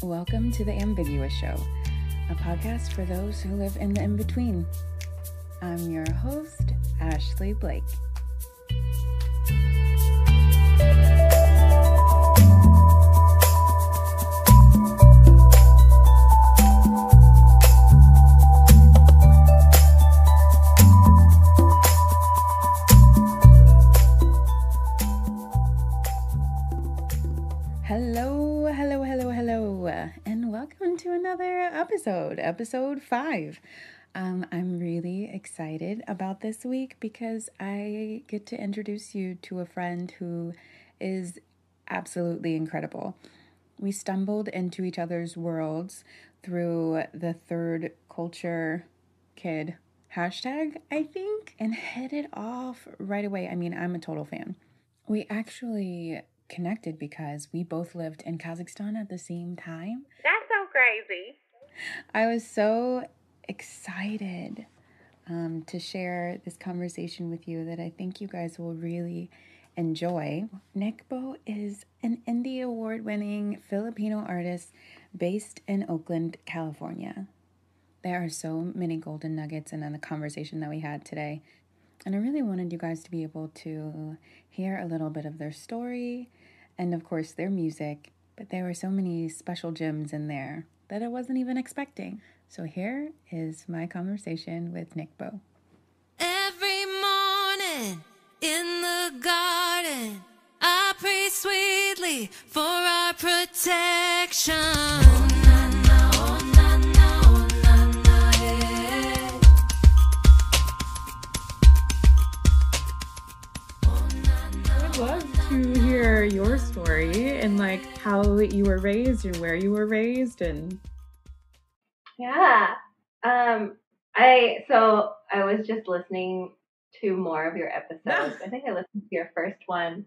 Welcome to the Ambiguous Show, a podcast for those who live in the in-between. I'm your host, Ashley Blake. Hello, and welcome to another episode 5. I'm really excited about this week because I get to introduce you to a friend who is absolutely incredible. We stumbled into each other's worlds through the Third Culture Kid hashtag, I think, and hit it off right away. I mean, I'm a total fan. We actually connected because we both lived in Kazakhstan at the same time. That's so crazy. I was so excited to share this conversation with you that I think you guys will really enjoy. Nikbo is an Indie Award-winning Filipino artist based in Oakland, California. There are so many golden nuggets in the conversation that we had today. And I really wanted you guys to be able to hear a little bit of their story and, of course, their music. But there were so many special gems in there that I wasn't even expecting. So here is my conversation with Nikbo. Every morning in the garden, I pray sweetly for our protection. I'd love to hear your story and like how you were raised and where you were raised and I was just listening to more of your episodes. I think I listened to your first one.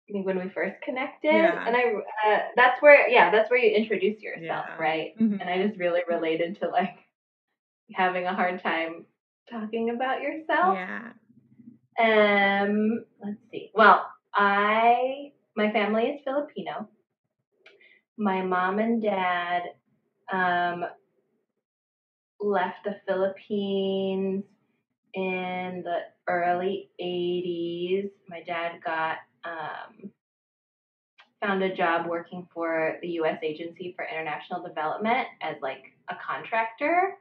I think when we first connected, and that's where you introduce yourself, right? Mm-hmm. And I just really related to like having a hard time talking about yourself. Let's see. Well, my family is Filipino. My mom and dad left the Philippines in the early 80s. My dad found a job working for the U.S. Agency for International Development as like a contractor,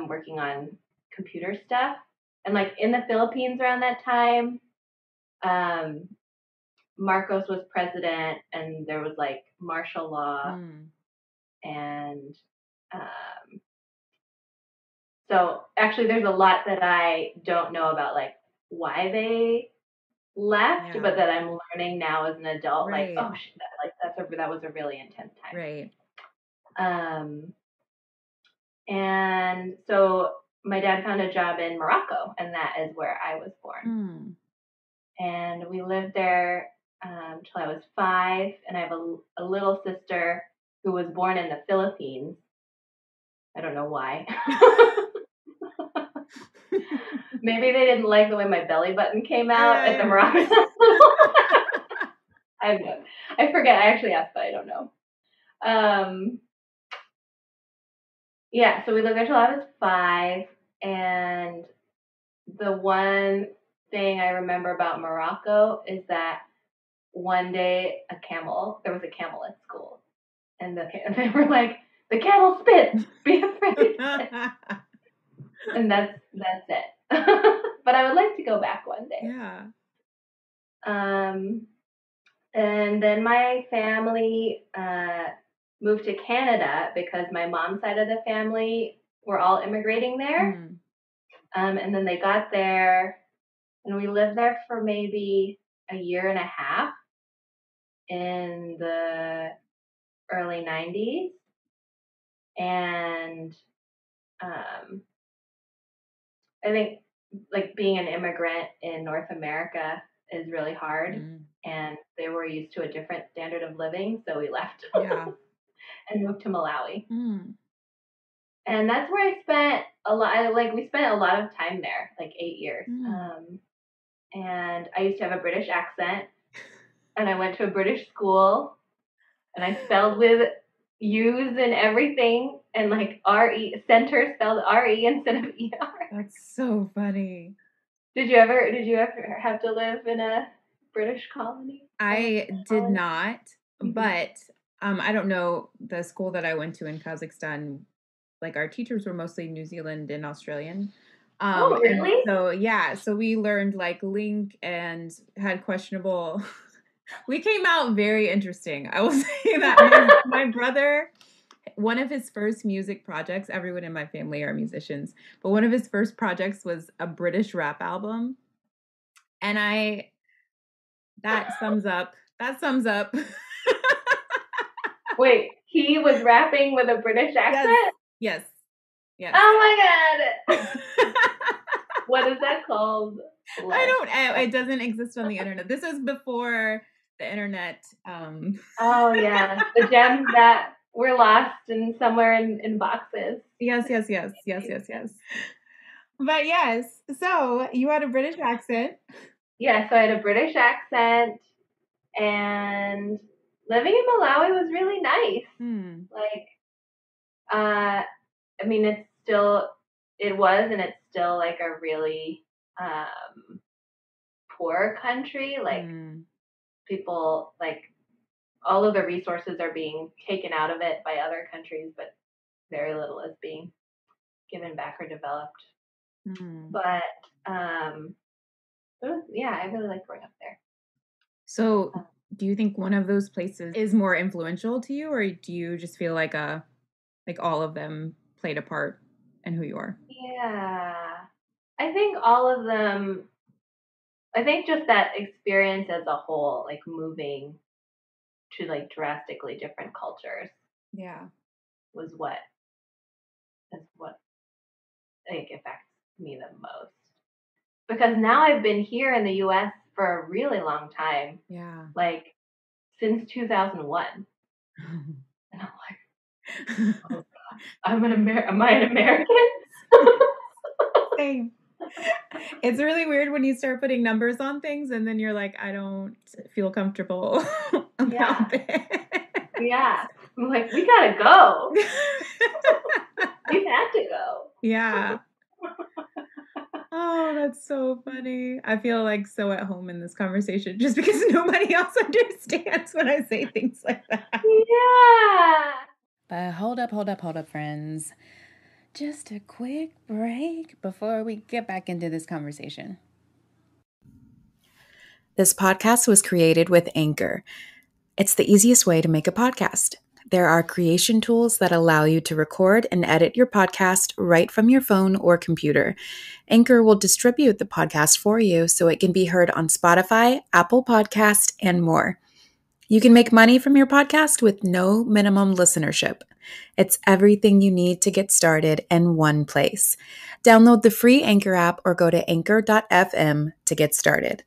working on computer stuff. And like in the Philippines around that time, Marcos was president and there was like martial law. And so actually there's a lot that I don't know about like why they left, but that I'm learning now as an adult. Right. Like, oh shit, that was a really intense time. Right. And so my dad found a job in Morocco, and that is where I was born. And we lived there till I was 5, and I have a little sister who was born in the Philippines. I don't know why. Maybe they didn't like the way my belly button came out at the Moroccan hospital. I forget. I actually asked, but I don't know. So we lived there till I was 5, and the one thing I remember about Morocco is that one day there was a camel at school, and they were like, "The camel spits, be afraid." And that's it. But I would like to go back one day. Yeah. And then my family moved to Canada because my mom's side of the family were all immigrating there. And then they got there, and we lived there for maybe a year and a half in the early 90s. And I think like being an immigrant in North America is really hard, and they were used to a different standard of living, so we left and moved to Malawi. And that's where I spent a lot. Like we spent a lot of time there, like 8 years. And I used to have a British accent, and I went to a British school, and I spelled with U's and everything, and like R-E, center spelled R-E instead of E-R. That's so funny. Did you ever have to live in a British colony? I did not, Mhm. but I don't know, the school that I went to in Kazakhstan, like our teachers were mostly New Zealand and Australian. Oh, And really? so yeah, so we learned like link and had questionable. We came out very interesting. I will say that my brother, one of his first music projects, everyone in my family are musicians, but one of his first projects was a British rap album. And that sums up. That sums up. Wait, he was rapping with a British accent? Yes. Yes. Oh my god! What is that called? It doesn't exist on the internet. This is before the internet. Oh yeah, the gems that were lost in somewhere in boxes. Yes. But yes, so you had a British accent. Yeah, so I had a British accent, and living in Malawi was really nice. Like, I mean, it was, and it's still like a really poor country. Like, people, like, all of the resources are being taken out of it by other countries, but very little is being given back or developed. But yeah, I really like growing up there. So, do you think one of those places is more influential to you, or do you just feel like all of them played a part in who you are? Yeah, I think all of them. I think just that experience as a whole, like moving to like drastically different cultures, Yeah. was what I think affects me the most. Because now I've been here in the U.S. for a really long time. Yeah. Like since 2001. And I'm like, oh God, am I an American? Same. It's really weird when you start putting numbers on things and then you're like, I don't feel comfortable about it. Yeah. I'm like, we gotta go. We've had to go. Yeah. Oh, that's so funny. I feel like so at home in this conversation just because nobody else understands when I say things like that. Yeah. But hold up, friends. Just a quick break before we get back into this conversation. This podcast was created with Anchor. It's the easiest way to make a podcast. There are creation tools that allow you to record and edit your podcast right from your phone or computer. Anchor will distribute the podcast for you so it can be heard on Spotify, Apple Podcast, and more. You can make money from your podcast with no minimum listenership. It's everything you need to get started in one place. Download the free Anchor app or go to anchor.fm to get started.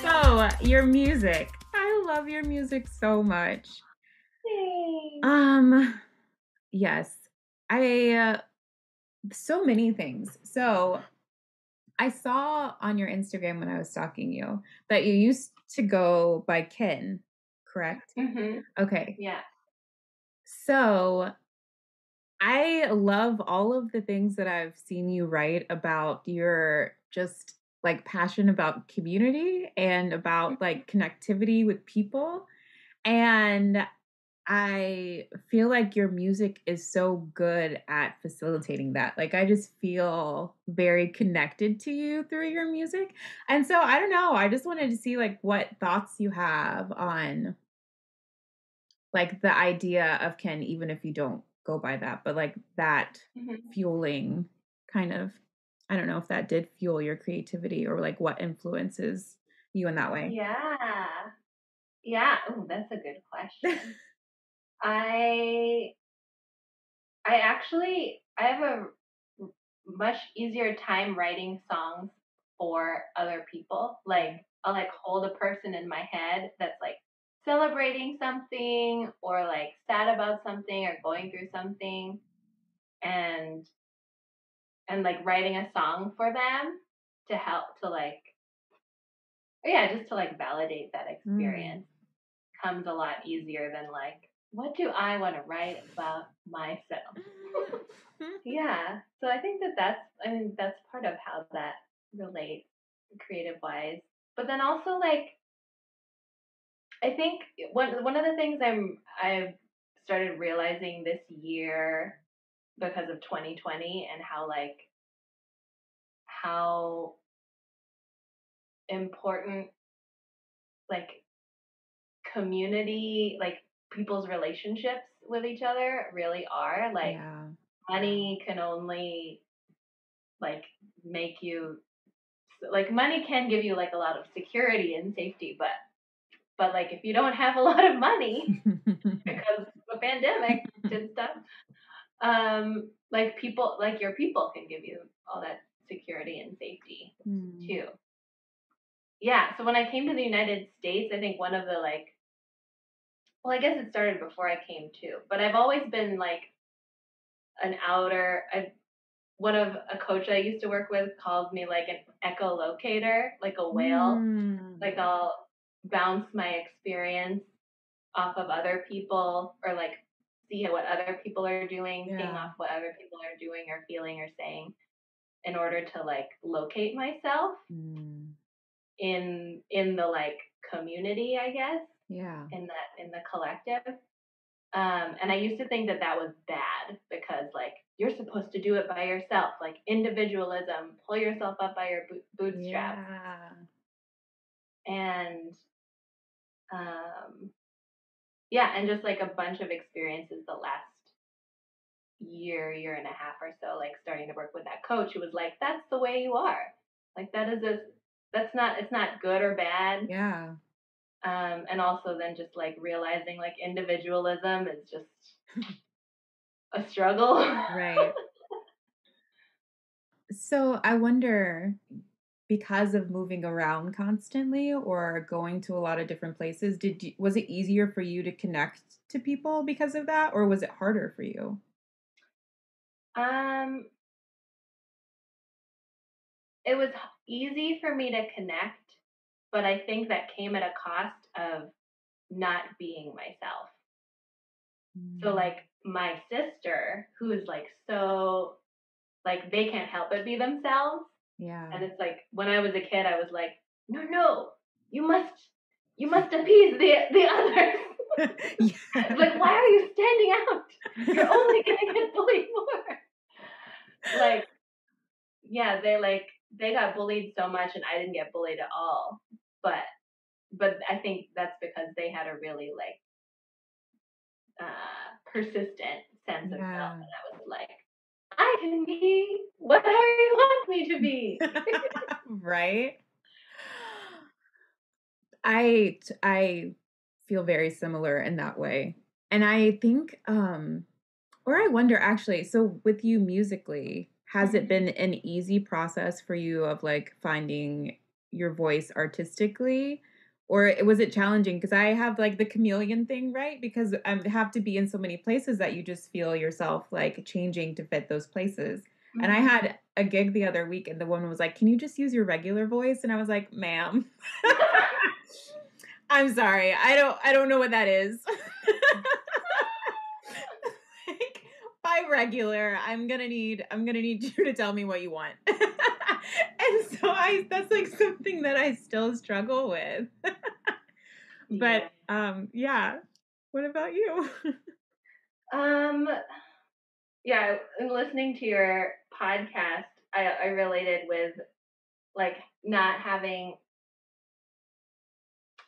So, your music. I love your music so much. Thanks. Yes. So many things. So, I saw on your Instagram when I was stalking you that you used to go by Ken, correct? Mm-hmm. Okay. Yeah. So I love all of the things that I've seen you write about your just like passion about community and about like connectivity with people. And I feel like your music is so good at facilitating that. Like, I just feel very connected to you through your music. And so, I don't know. I just wanted to see, like, what thoughts you have on, like, the idea of Ken, even if you don't go by that, but like that fueling kind of, I don't know if that did fuel your creativity or like what influences you in that way. Yeah. Yeah. Oh, that's a good question. I I have a much easier time writing songs for other people. Like I'll like hold a person in my head that's like celebrating something or like sad about something or going through something and like writing a song for them to help to like yeah, just to like validate that experience comes a lot easier than like what do I want to write about myself? Yeah. So I think that's part of how that relates creative wise. But then also like I think one of the things I've started realizing this year because of 2020 and how important like community like people's relationships with each other really are. Like Yeah. money can only like make you like money can give you like a lot of security and safety, but like if you don't have a lot of money because the pandemic did stuff, like people like your people can give you all that security and safety too. Yeah, so when I came to the United States, I think one of the like well, I guess it started before I came too, but I've always been like an outer one of a coach I used to work with calls me like an echolocator, like a whale. Like I'll bounce my experience off of other people or like see what other people are doing, ping off what other people are doing or feeling or saying in order to like locate myself in the like community, I guess. Yeah. In the collective. And I used to think that that was bad because like you're supposed to do it by yourself, like individualism, pull yourself up by your bootstraps. And yeah, and just like a bunch of experiences the last year and a half or so, like starting to work with that coach who was like, that's the way you are. Like it's not good or bad. Yeah. And also then just like realizing like individualism is just a struggle. Right. So I wonder, because of moving around constantly or going to a lot of different places, was it easier for you to connect to people because of that, or was it harder for you? It was easy for me to connect, but I think that came at a cost of not being myself. So like my sister, who is like so like they can't help but be themselves. Yeah. And it's like when I was a kid, I was like, no, you must appease the others. It's like, why are you standing out? You're only gonna get bullied more. Like, yeah, they got bullied so much, and I didn't get bullied at all. But I think that's because they had a really like persistent sense of self, and I was like, I can be whatever you want me to be. Right. I feel very similar in that way. And I think or I wonder actually, so with you musically, has it been an easy process for you of like finding your voice artistically? Or was it challenging? Because I have like the chameleon thing, right? Because I have to be in so many places that you just feel yourself like changing to fit those places. And I had a gig the other week and the woman was like, "Can you just use your regular voice?" And I was like, "Ma'am, I'm sorry. I don't know what that is." Like, by regular, I'm gonna need you to tell me what you want. And so that's like something that I still struggle with. But yeah. What about you? Yeah, in listening to your podcast, I related with like not having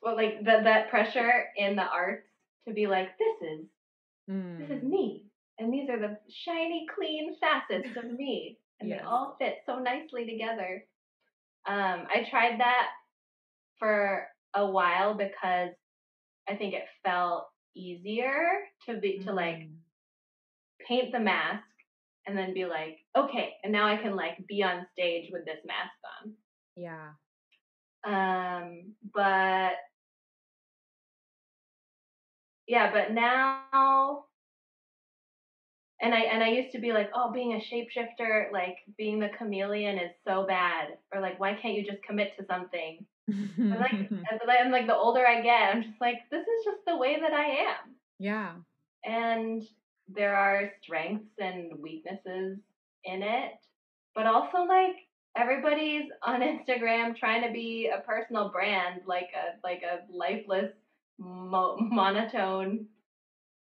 well like that pressure in the arts to be like this is me and these are the shiny clean facets of me and they all fit so nicely together. I tried that for a while because I think it felt easier to like paint the mask and then be like, okay, and now I can like be on stage with this mask on. Yeah. But yeah, but now, and I used to be like, oh, being a shapeshifter, like being the chameleon is so bad, or like, why can't you just commit to something? But like, and like the older I get, I'm just like, this is just the way that I am. Yeah. And there are strengths and weaknesses in it, but also like everybody's on Instagram trying to be a personal brand, like a lifeless, monotone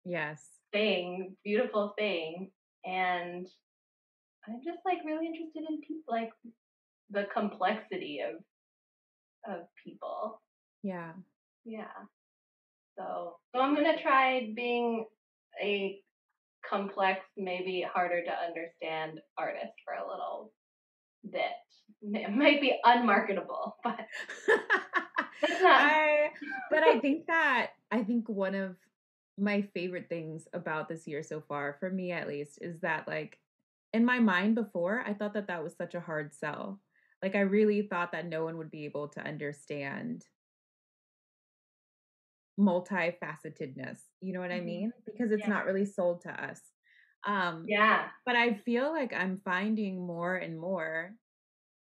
Yes. thing, beautiful thing, and I'm just like really interested in people, like the complexity of people. Yeah. Yeah. So I'm gonna try being a complex, maybe harder to understand artist for a little bit. It might be unmarketable, but that's not. I think one of my favorite things about this year so far, for me at least, is that like in my mind before, I thought that that was such a hard sell. Like I really thought that no one would be able to understand multifacetedness. You know what I Mhm. mean? Because it's Yeah. not really sold to us. Um, Yeah. but I feel like I'm finding more and more.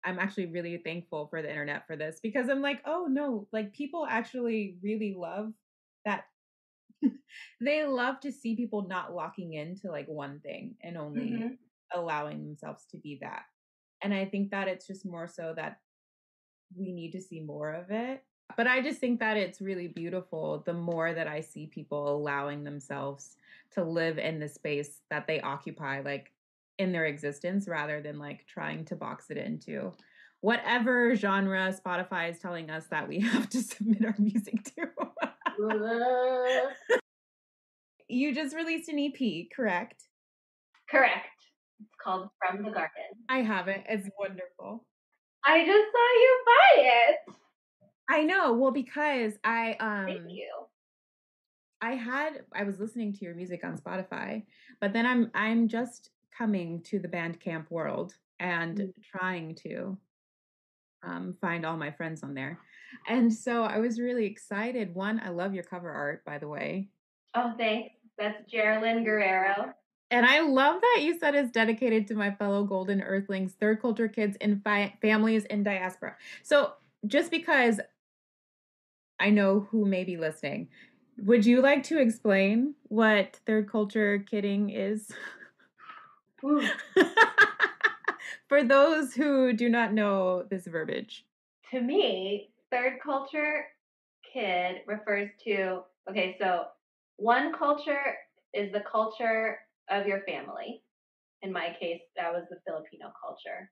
I'm actually really thankful for the internet for this because I'm like, oh no, like people actually really love that. They love to see people not locking into like one thing and only Mhm. allowing themselves to be that. And I think that it's just more so that we need to see more of it. But I just think that it's really beautiful the more that I see people allowing themselves to live in the space that they occupy, like in their existence, rather than like trying to box it into whatever genre Spotify is telling us that we have to submit our music to. You just released an EP, correct? Correct. It's called From the Garden. I haven't. It's wonderful. I just saw you buy it. I know. Well, because Thank you. I was listening to your music on Spotify, but then I'm just coming to the Bandcamp world and trying to find all my friends on there. And so I was really excited. One, I love your cover art, by the way. Oh, thanks. That's Geraldine Guerrero. And I love that you said it's dedicated to my fellow Golden Earthlings, third culture kids, and families in diaspora. So just because I know who may be listening, would you like to explain what third culture kidding is? For those who do not know this verbiage. To me, third culture kid refers to, okay, so one culture is the culture of your family. In my case, that was the Filipino culture.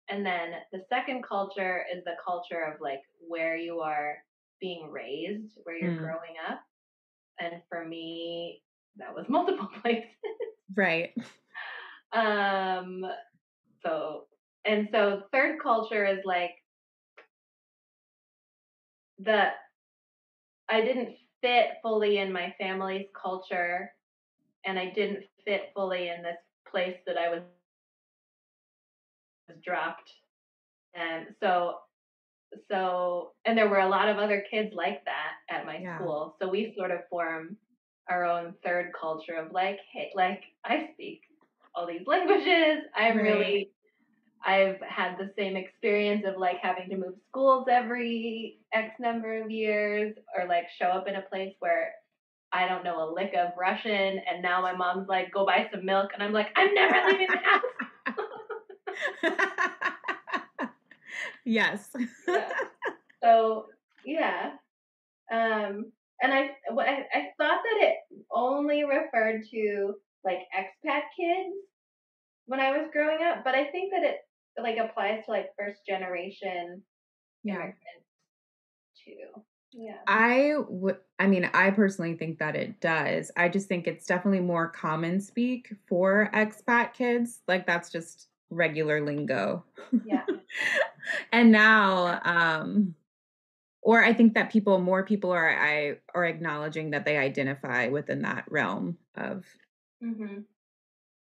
And then the second culture is the culture of like where you are being raised, where you're growing up. And for me, that was multiple places. Right. So third culture is like I didn't fit fully in my family's culture, and I didn't fit fully in this place that I was dropped. And and there were a lot of other kids like that at my school. So we sort of form our own third culture of like, hey, like I speak all these languages. I've had the same experience of like having to move schools every X number of years, or like show up in a place where I don't know a lick of Russian, and now my mom's like, go buy some milk, and I'm like, I'm never leaving the house. Yes. Yeah. So yeah, and I thought that it only referred to like expat kids when I was growing up, but I think that it like applies to like first generation immigrants too. Yeah. I personally think that it does. I just think it's definitely more common speak for expat kids. Like that's just regular lingo. Yeah. And now, or I think that more people are acknowledging that they identify within that realm of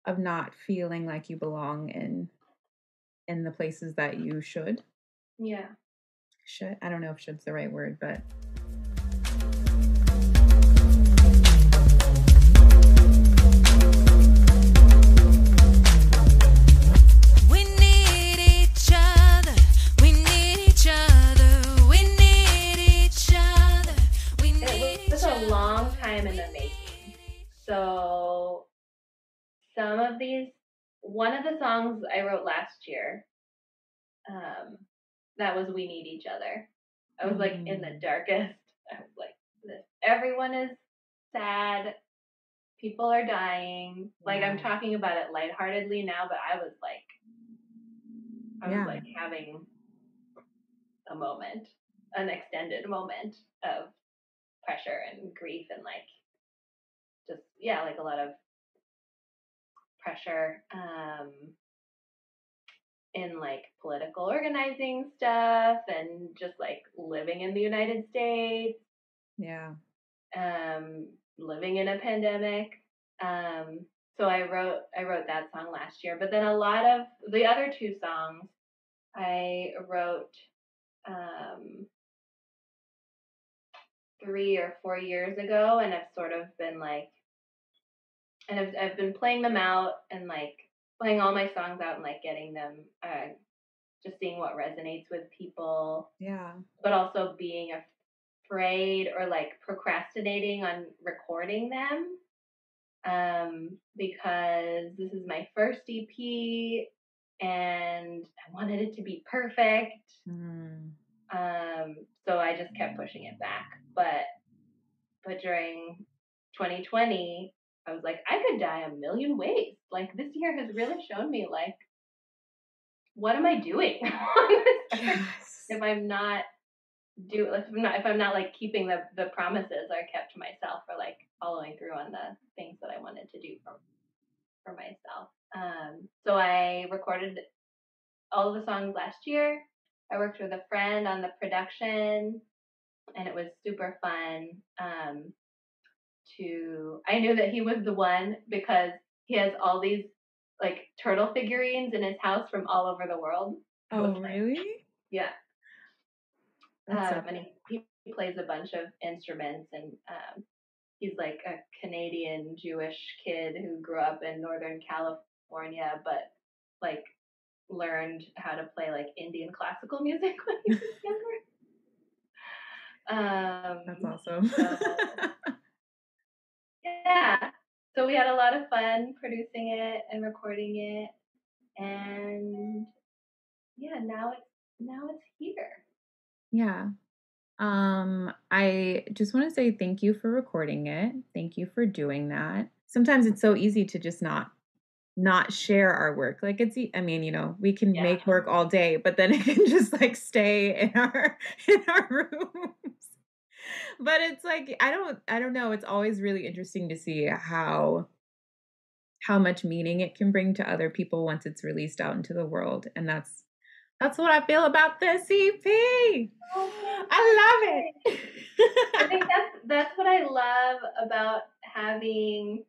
of not feeling like you belong in the places that you should. Yeah. I don't know if should's the right word, but so one of the songs I wrote last year, that was We Need Each Other. I was like in the darkest. I was like, everyone is sad. People are dying. Like, I'm talking about it lightheartedly now, but I was like having a moment, an extended moment of pressure and grief and like just like a lot of pressure in like political organizing stuff and just like living in the United States. Yeah. Living in a pandemic. So I wrote that song last year, but then a lot of the other two songs I wrote 3 or 4 years ago, and I've sort of been like, and I've been playing them out and like playing all my songs out and like getting them, just seeing what resonates with people. Yeah. But also being afraid or like procrastinating on recording them. Because this is my first EP and I wanted it to be perfect. So I just kept pushing it back. But during 2020, I was like, I could die a million ways. Like, this year has really shown me, like, what am I doing on this earth if I'm not like keeping the promises I kept to myself, or like following through on the things that I wanted to do for myself. So I recorded all of the songs last year. I worked with a friend on the production, and it was super fun. I knew that he was the one because he has all these like turtle figurines in his house from all over the world. Oh, really? Yeah. So and he plays a bunch of instruments, and he's like a Canadian Jewish kid who grew up in Northern California, but like learned how to play like Indian classical music when he was younger. That's awesome. Yeah. So we had a lot of fun producing it and recording it, and yeah, now it's here. Yeah. I just want to say thank you for recording it. Thank you for doing that. Sometimes it's so easy to just not share our work. Like I mean, we can make work all day, but then it can just like stay in our rooms. But it's like I don't know, it's always really interesting to see how much meaning it can bring to other people once it's released out into the world. And that's what I feel about this EP. I love it. I think that's what I love about having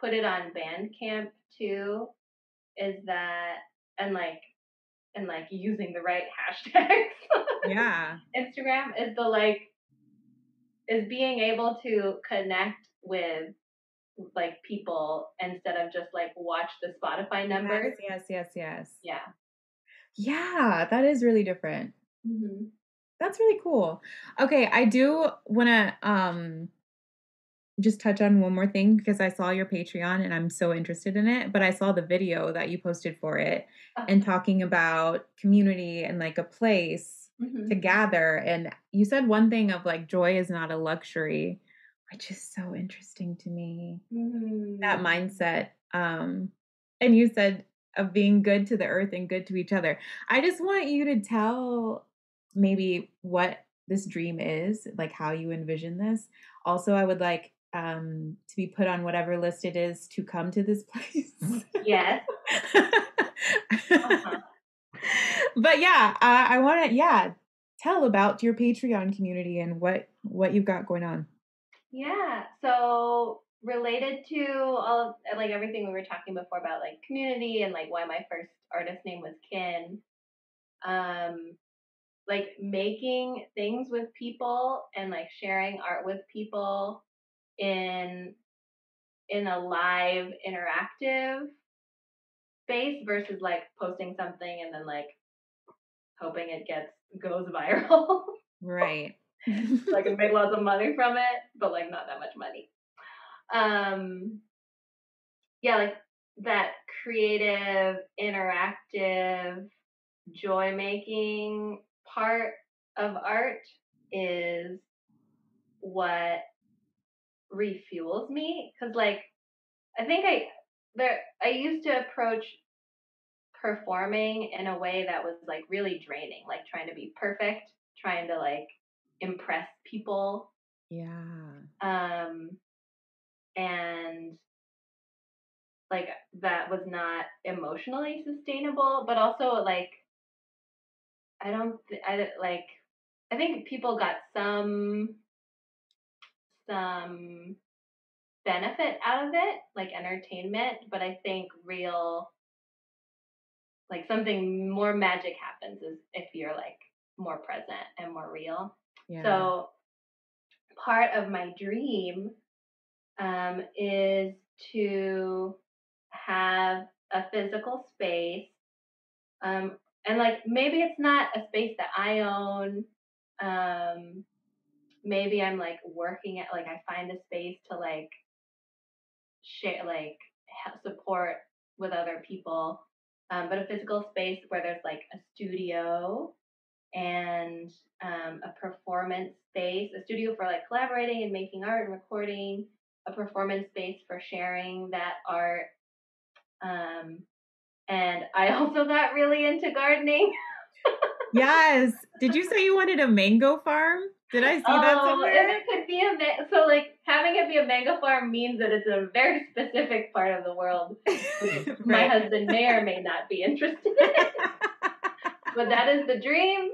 put it on Bandcamp too, is that and using the right hashtags. Yeah. Instagram is being able to connect with like people instead of just like watch the Spotify numbers. Yes. Yeah. Yeah, that is really different. Mm-hmm. That's really cool. Okay, I do want to just touch on one more thing because I saw your Patreon and I'm so interested in it, but I saw the video that you posted for it and talking about community and like a place to gather, and you said one thing of like joy is not a luxury, which is so interesting to me. That mindset. And you said of being good to the earth and good to each other. I just want you to tell maybe what this dream is, like how you envision this. Also, I would like to be put on whatever list it is to come to this place. Yes. But yeah, I want to tell about your Patreon community and what you've got going on. Yeah. So related to all of like everything we were talking before about like community and like why my first artist name was Kin, like making things with people and like sharing art with people in a live interactive space versus like posting something and then like hoping it goes viral. Right. Like I made lots of money from it, but like not that much money. yeah, like that creative, interactive, joy making part of art is what refuels me. Cause like, I think I used to approach performing in a way that was like really draining, like trying to be perfect, trying to like impress people. Yeah. And like that was not emotionally sustainable, but also like I think people got some benefit out of it, like entertainment, but I think real like something more magic happens is if you're like more present and more real. Yeah. So part of my dream is to have a physical space, and like maybe it's not a space that I own. Maybe I'm like working at like I find a space to like share like support with other people, but a physical space where there's like a studio and a performance space, a studio for like collaborating and making art and recording, a performance space for sharing that art. And I also got really into gardening. Yes. Did you say you wanted a mango farm? Did I see that somewhere? If it could be so like having it be a mango farm means that it's a very specific part of the world, which my husband may or may not be interested in. But that is the dream.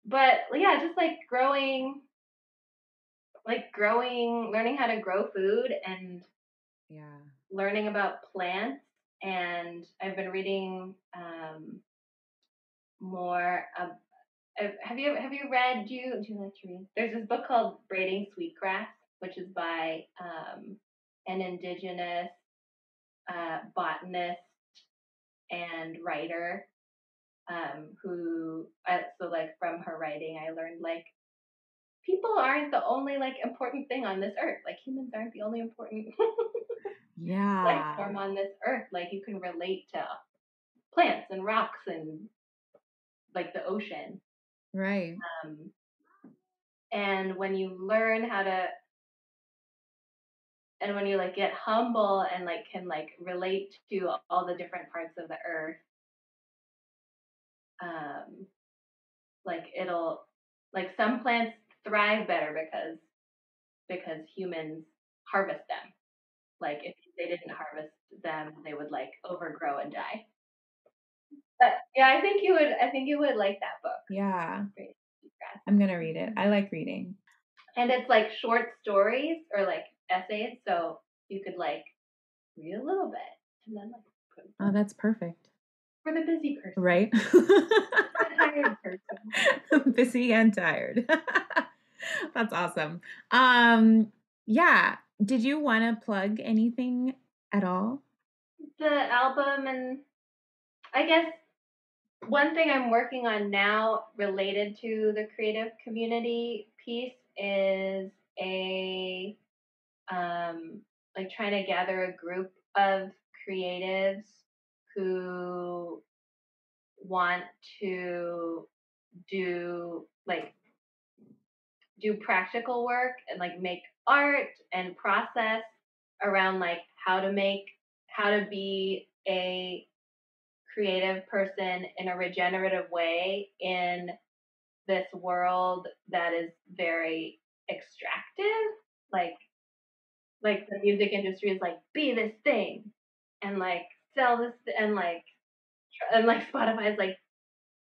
But yeah, just like learning how to grow food and learning about plants. And I've been reading more. Have you read? Do you like to read? There's this book called Braiding Sweetgrass, which is by an indigenous botanist and writer, who so like from her writing I learned like people aren't the only like important thing on this earth. Like humans aren't the only important life form on this earth. Like you can relate to plants and rocks and like the ocean. Right. And when you learn how to, and when you like get humble and like can like relate to all the different parts of the earth, like it'll like some plants thrive better because humans harvest them. Like if they didn't harvest them, they would like overgrow and die. But yeah, I think you would like that book. Yeah. I'm gonna read it. I like reading. And it's like short stories or like essays, so you could like read a little bit and then like put it Oh, that's perfect. for the busy person. Right? The tired person. Busy and tired. That's awesome. Yeah. Did you want to plug anything at all? The album, and I guess one thing I'm working on now related to the creative community piece is a like trying to gather a group of creatives who want to do practical work and like make art and process around like how to be a creative person in a regenerative way in this world that is very extractive. Like the music industry is like be this thing and like sell this and like Spotify is like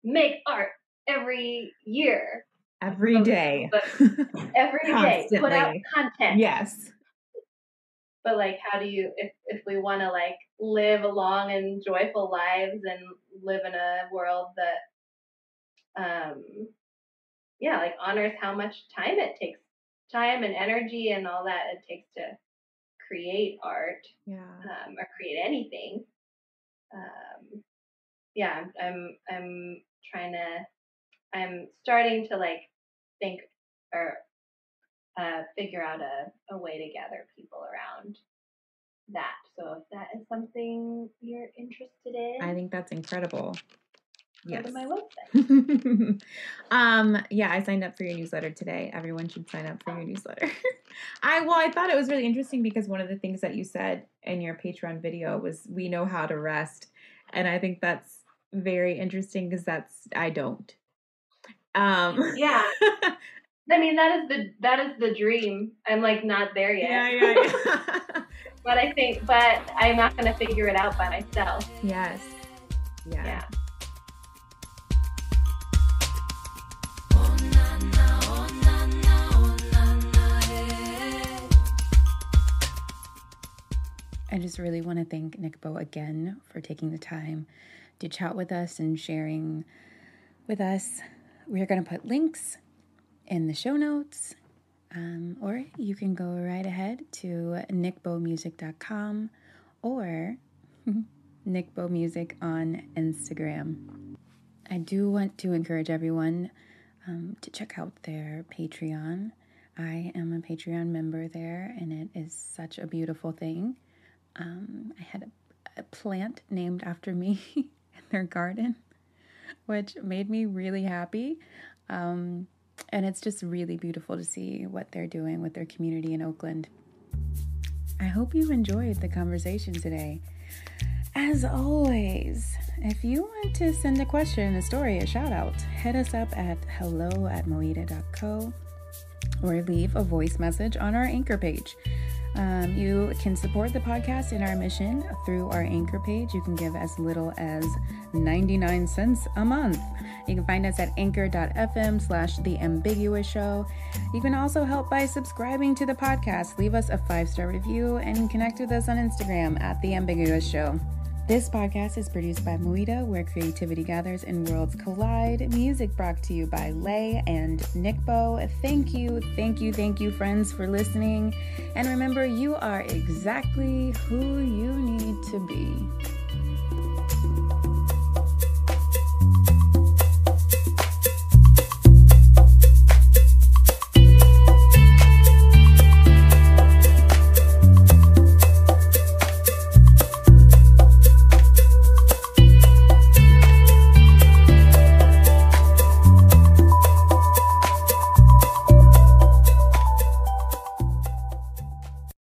make art every year. Every day. But every day put out content. Yes. But like how do you if we want to like live long and joyful lives and live in a world that like honors how much time it takes, time and energy and all that it takes to create art, or create anything. I'm trying to, I'm starting to like think or figure out a way to gather people around that. So if that is something you're interested in, I think that's incredible. go Yes. to my website. Yeah, I signed up for your newsletter today. Everyone should sign up for your newsletter. I thought it was really interesting because one of the things that you said in your Patreon video was we know how to rest. And I think that's very interesting because I don't. Yeah. I mean, that is the dream. I'm like not there yet. Yeah. But I'm not going to figure it out by myself. Yes. Yeah. I just really want to thank Nikbo again for taking the time to chat with us and sharing with us. We're going to put links in the show notes, or you can go right ahead to nikbomusic.com or Nikbo Music on Instagram. I do want to encourage everyone to check out their Patreon. I am a Patreon member there, and it is such a beautiful thing. I had a plant named after me in their garden, which made me really happy. And it's just really beautiful to see what they're doing with their community in Oakland. I hope you enjoyed the conversation today. As always, if you want to send a question, a story, a shout out, hit us up at hello@moida.co or leave a voice message on our Anchor page. You can support the podcast in our mission through our Anchor page. You can give as little as 99 cents a month. You can find us at anchor.fm/The Ambiguous Show. You can also help by subscribing to the podcast. Leave us a 5-star review and connect with us on Instagram at The Ambiguous Show. This podcast is produced by Moida, where creativity gathers and worlds collide. Music brought to you by Lae and Nikbo. Thank you, friends, for listening. And remember, you are exactly who you need to be.